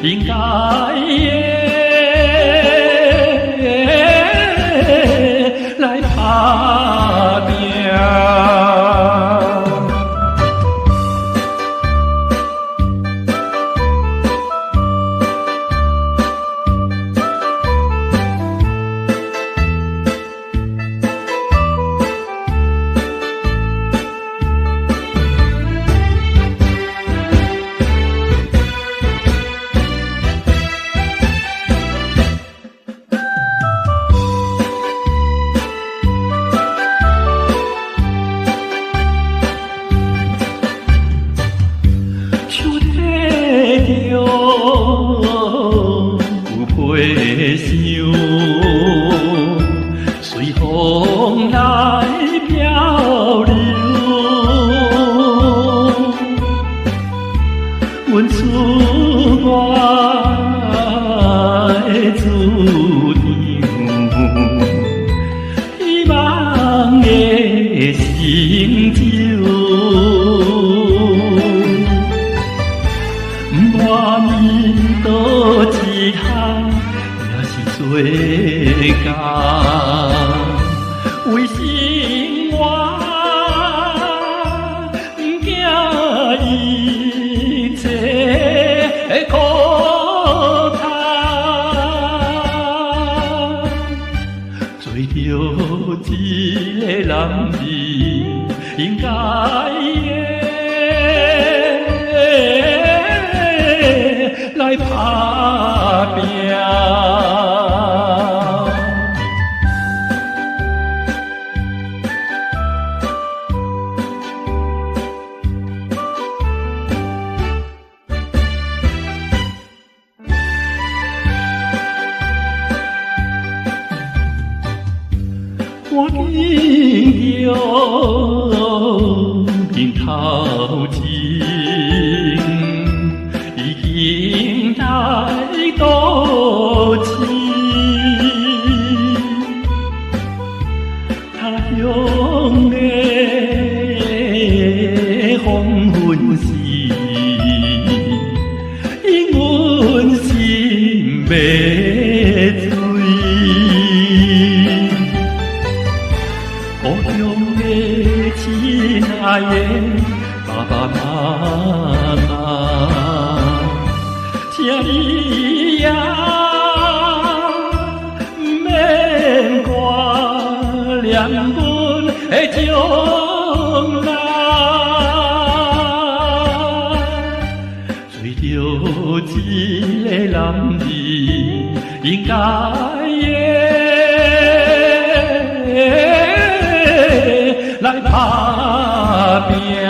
应该来打拼。相随风来漂流，阮出我的注定，希望的成就，不管面倒一项。做工，为生活不惊一切苦叹，做着一个男儿应该来打拼。我已经面头前，已经来多情，他乡的黄昏时，因阮心要醉。故乡的亲爱的爸爸妈妈，请你也不免挂念阮的将来，做着一个男儿应该来打拼。